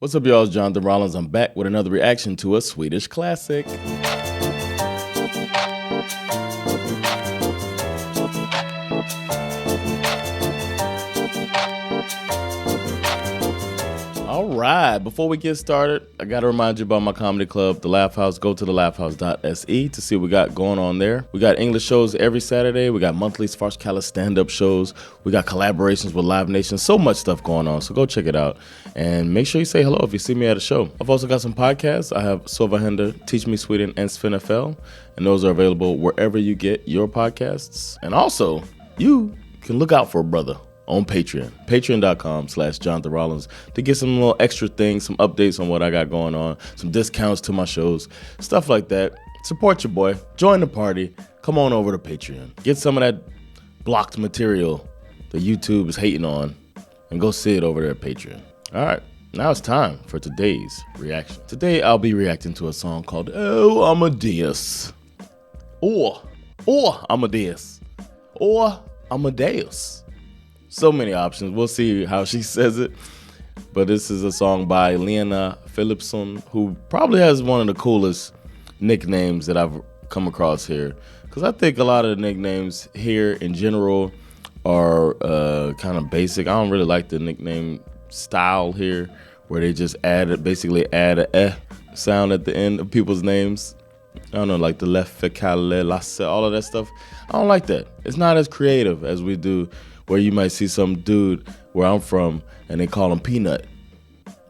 What's up, y'all? It's Jonathan Rollins. I'm back with another reaction to a Swedish classic. All right, before we get started, I got to remind you about my comedy club, The Laugh House. Go to thelaughhouse.se to see what we got going on there. We got English shows every Saturday. We got monthly Svarskala stand-up shows. We got collaborations with Live Nation. So much stuff going on, so go check it out. And make sure you say hello if you see me at a show. I've also got some podcasts. I have Sova Hender, Teach Me Sweden, and Svenska Klassiker. And those are available wherever you get your podcasts. And also, you can look out for a brother on Patreon, patreon.com/Jonathan Rollins, to get some little extra things, some updates on what I got going on, some discounts to my shows, stuff like that. Support your boy, join the party, come on over to Patreon. Get some of that blocked material that YouTube is hating on and go see it over there at Patreon. All right, now it's time for today's reaction. Today I'll be reacting to a song called Oh Amadeus, or Amadeus, or Amadeus. So many options. We'll see how she says it. But this is a song by Lena Philipsson, who probably has one of the coolest nicknames that I've come across here. Because I think a lot of the nicknames here in general are kind of basic. I don't really like the nickname style here, where they just basically add a eh sound at the end of people's names. I don't know, like the Leffe, Lasse, all of that stuff. I don't like that. It's not as creative as we do, where you might see some dude where I'm from and they call him Peanut.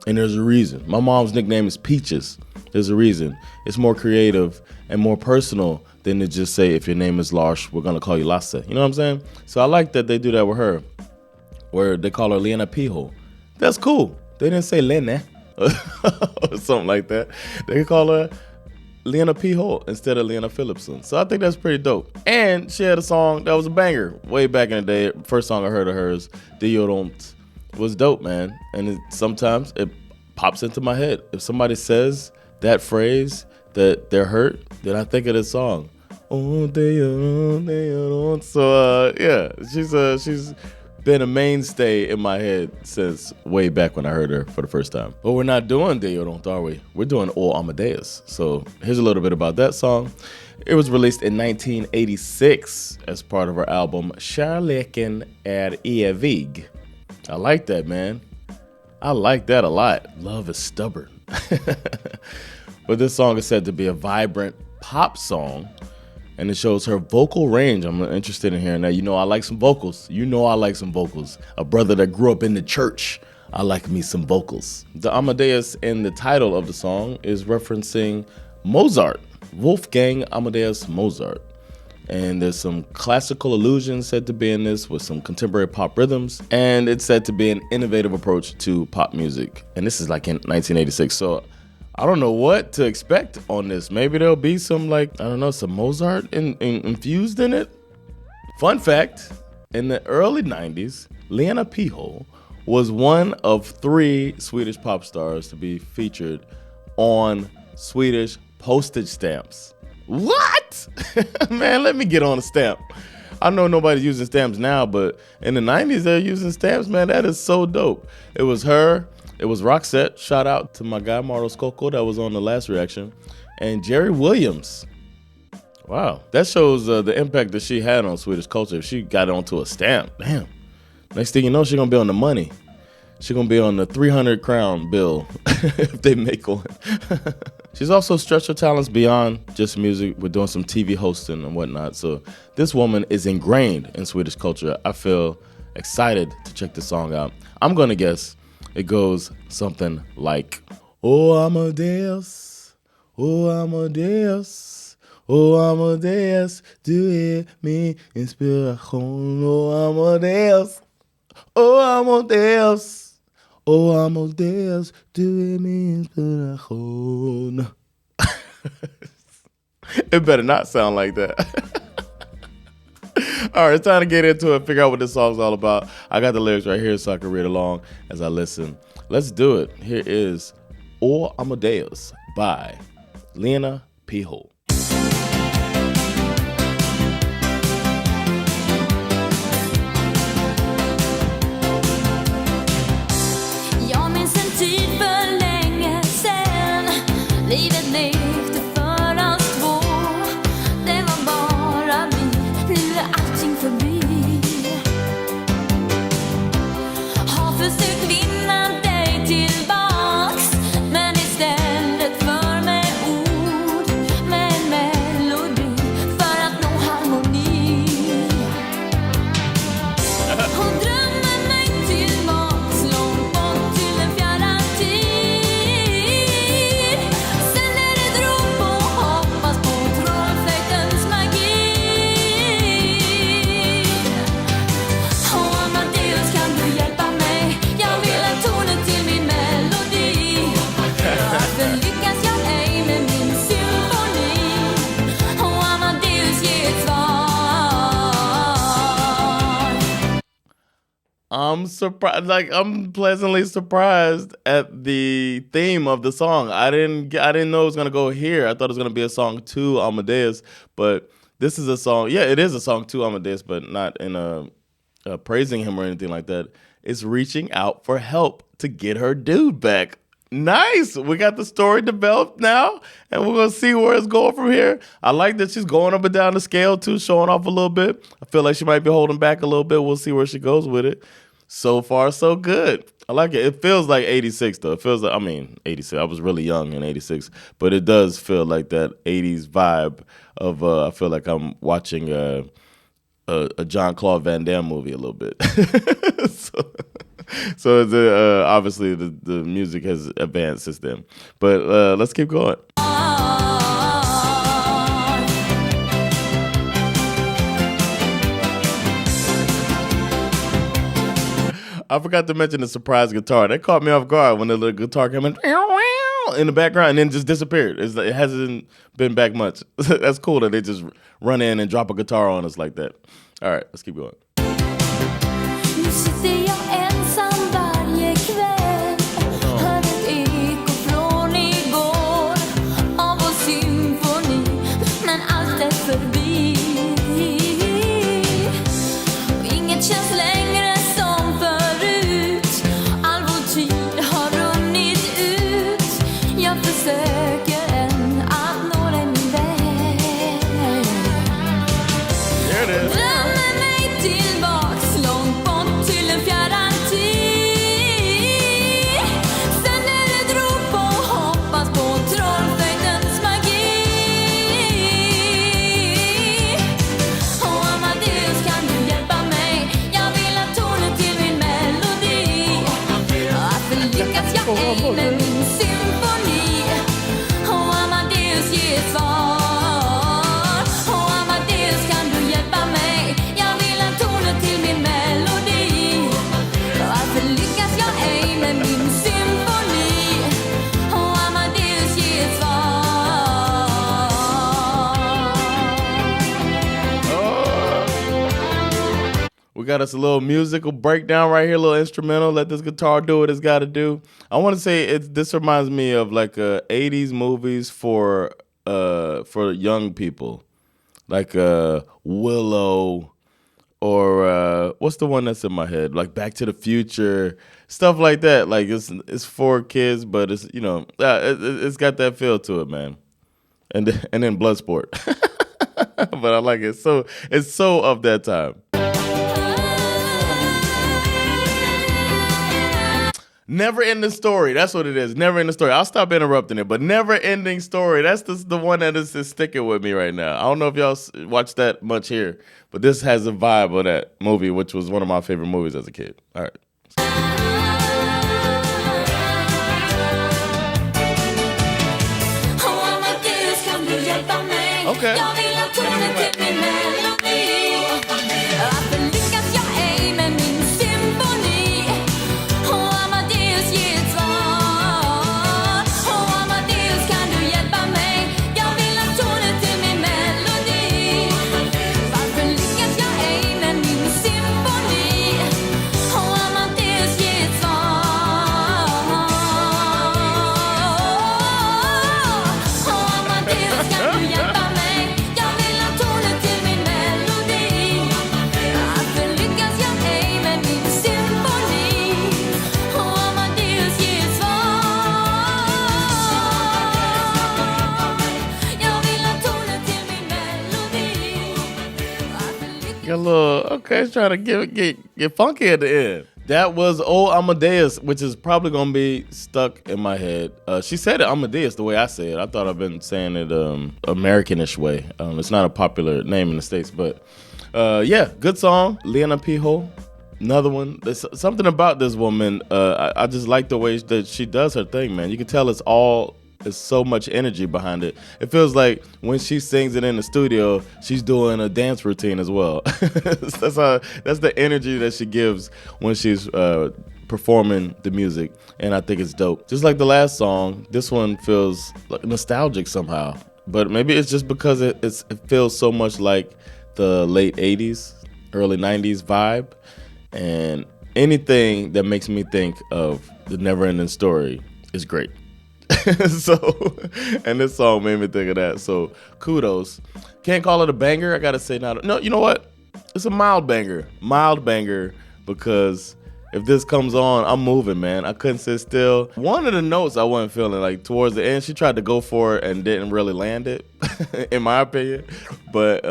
And there's a reason. My mom's nickname is Peaches. There's a reason. It's more creative and more personal than to just say, if your name is Lars, we're gonna call you Lasse. You know what I'm saying? So I like that they do that with her, where they call her Lena Piho. That's cool. They didn't say Lena or something like that. They call her Lena Piho instead of Lena Philipsson. So I think that's pretty dope. And she had a song that was a banger way back in the day. First song I heard of hers, Deodorant, was dope, man. And sometimes it pops into my head. If somebody says that phrase that they're hurt, then I think of this song. Oh, Deodorant, Deodorant. So yeah, she's been a mainstay in my head since way back when I heard her for the first time. But we're not doing Deodorant, are we? We're doing O Amadeus. So here's a little bit about that song. It was released in 1986 as part of her album Kärleken är evig. I like that, man. I like that a lot. Love is stubborn. But this song is said to be a vibrant pop song, and it shows her vocal range. I'm interested in hearing that. You know I like some vocals. You know I like some vocals. A brother that grew up in the church, I like me some vocals. The Amadeus in the title of the song is referencing Mozart, Wolfgang Amadeus Mozart. And there's some classical allusions said to be in this with some contemporary pop rhythms. And it's said to be an innovative approach to pop music. And this is like in 1986. So I don't know what to expect on this. Maybe there'll be some, like, I don't know, some Mozart infused in it. Fun fact, in the early 90s, Lena Piho was one of 3 Swedish pop stars to be featured on Swedish postage stamps. What? Man, let me get on a stamp. I know nobody's using stamps now, but in the 90s, they're using stamps, man. That is so dope. It was her. It was Roxette. Shout out to my guy, Maros Coco, that was on the last reaction. And Jerry Williams. Wow. That shows the impact that she had on Swedish culture. If she got onto a stamp, damn. Next thing you know, she's going to be on the money. She's going to be on the 300 crown bill if they make one. She's also stretched her talents beyond just music. We're doing some TV hosting and whatnot. So this woman is ingrained in Swedish culture. I feel excited to check this song out. I'm going to guess it goes something like, Oh Amadeus, oh Amadeus, oh Amadeus, du är min inspiration. Oh Amadeus, oh Amadeus, oh Amadeus, du är min inspiration. It better not sound like that. All right, it's time to get into it, figure out what this song's all about. I got the lyrics right here so I can read along as I listen. Let's do it. Here is O Amadeus by Lena Piho. Jag minns en tid för I'm surprised. Like I'm pleasantly surprised at the theme of the song. I didn't know it was gonna go here. I thought it was gonna be a song to Amadeus, but this is a song. Yeah, it is a song to Amadeus, but not in praising him or anything like that. It's reaching out for help to get her dude back. Nice. We got the story developed now, and we're gonna see where it's going from here. I like that she's going up and down the scale too, showing off a little bit. I feel like she might be holding back a little bit. We'll see where she goes with it. So far, so good. I like it. It feels like 86 though. It feels like 86. I was really young in 86, but it does feel like that 80s vibe of I feel like I'm watching a Jean-Claude Van Damme movie a little bit. so it's, obviously the music has advanced since then. But let's keep going. I forgot to mention the surprise guitar. That caught me off guard when the little guitar came in the background and then just disappeared. It hasn't been back much. That's cool that they just run in and drop a guitar on us like that. All right, let's keep going. Nu sitter jag ensam varje kväll. Hör ett eko från igår av vår symfoni, men allt är förbi. Och inget känns längre som förut. All vår tid har runnit ut. Jag försöker än att nå dig min väg. There it is. Drömmer mig tillbaks långt bort till en fjärran tid. Sänder ett rop och hoppas på trollflöjtens magi. Och Amadeus, kan du hjälpa mig? Jag vill ha tonen till min melodi. Varför lyckas jag ej med min symfoni? Och Amadeus, ge svar. Och Amadeus, kan du hjälpa mig? Jag vill ha tonen till min melodi. Varför lyckas jag ej med min symfoni? Och Amadeus, ge svar. We got us a little musical breakdown right here, a little instrumental. Let this guitar do what it's got to do. I want to say this reminds me of like 80s movies for young people, like Willow or what's the one that's in my head, like Back to the Future, stuff like that. Like it's for kids, but it's it's got that feel to it, man. And then Bloodsport, but I like it. So it's so of that time. Never ending story. That's what it is. Never ending story. I'll stop interrupting it, but never ending story. That's the one that is sticking with me right now. I don't know if y'all watch that much here, but this has a vibe of that movie, which was one of my favorite movies as a kid. All right. Och Amadeus, kan du hjälpa mig? Okay. Jag vill ha tonen till min melodi. Varför lyckas jag ej med min symfoni? Och Amadeus, ge ett svar. Och Amadeus, kan du hjälpa mig? Jag vill ha tonen till min melodi. Varför lyckas jag ej med min symfoni? Och Amadeus, ge ett svar. Och Amadeus, kan du hjälpa mig? Jag vill ha tonen till min melodi. Varför lyckas jag ej med min symfoni? Och Amadeus, ge ett svar. Jag vill ha tonen till min melodi. Varför lyckas Got a little, okay, it's trying to get funky at the end. That was old Amadeus, which is probably going to be stuck in my head. She said it Amadeus the way I say it. I thought I've been saying it Americanish way. It's not a popular name in the States, but yeah, good song. Lena Philipsson, another one. There's something about this woman. I just like the way that she does her thing, man. You can tell there's so much energy behind it. It feels like when she sings it in the studio, she's doing a dance routine as well. That's the energy that she gives when she's performing the music, and I think it's dope. Just like the last song, this one feels like nostalgic somehow. But maybe it's just because it feels so much like the late 80s, early 90s vibe, and anything that makes me think of the Never-Ending Story is great. So, and this song made me think of that. So, kudos. Can't call it a banger. I gotta say, no. You know what? It's a mild banger, because if this comes on, I'm moving, man. I couldn't sit still. One of the notes I wasn't feeling, like towards the end, she tried to go for it and didn't really land it, in my opinion. But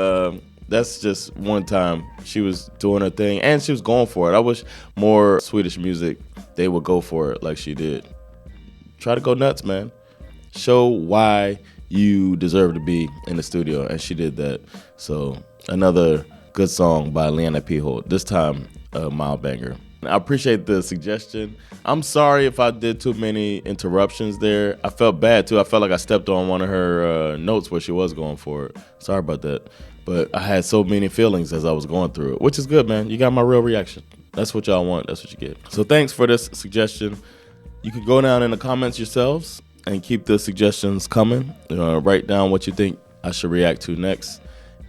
that's just one time she was doing her thing and she was going for it. I wish more Swedish music, they would go for it like she did. Try to go nuts, man. Show why you deserve to be in the studio, and she did that. So another good song by Lena Philipsson. This time, a mild banger. I appreciate the suggestion. I'm sorry if I did too many interruptions there. I felt bad too. I felt like I stepped on one of her notes where she was going for it. Sorry about that. But I had so many feelings as I was going through it, which is good, man. You got my real reaction. That's what y'all want. That's what you get. So thanks for this suggestion. You can go down in the comments yourselves and keep the suggestions coming. Write down what you think I should react to next.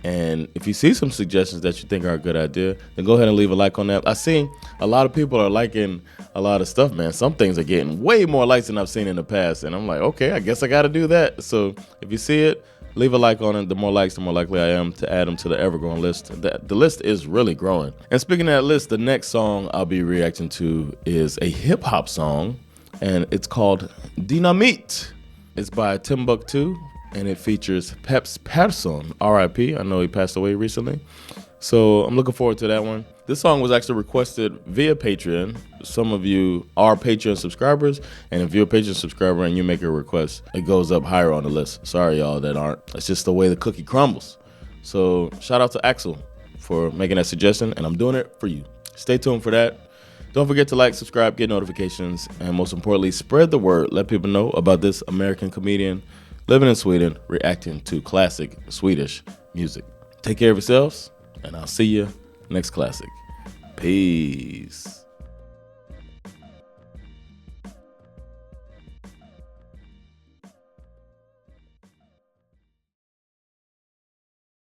And if you see some suggestions that you think are a good idea, then go ahead and leave a like on that. I've seen a lot of people are liking a lot of stuff, man. Some things are getting way more likes than I've seen in the past. And I'm like, okay, I guess I got to do that. So if you see it, leave a like on it. The more likes, the more likely I am to add them to the ever-growing list. The list is really growing. And speaking of that list, the next song I'll be reacting to is a hip-hop song. And it's called Dynamite. It's by Timbuktu, and it features Peps Persson, R.I.P. I know he passed away recently. So I'm looking forward to that one. This song was actually requested via Patreon. Some of you are Patreon subscribers, and if you're a Patreon subscriber and you make a request, it goes up higher on the list. Sorry, y'all that aren't. It's just the way the cookie crumbles. So shout out to Axel for making that suggestion, and I'm doing it for you. Stay tuned for that. Don't forget to like, subscribe, get notifications, and most importantly, spread the word. Let people know about this American comedian living in Sweden, reacting to classic Swedish music. Take care of yourselves, and I'll see you next classic. Peace.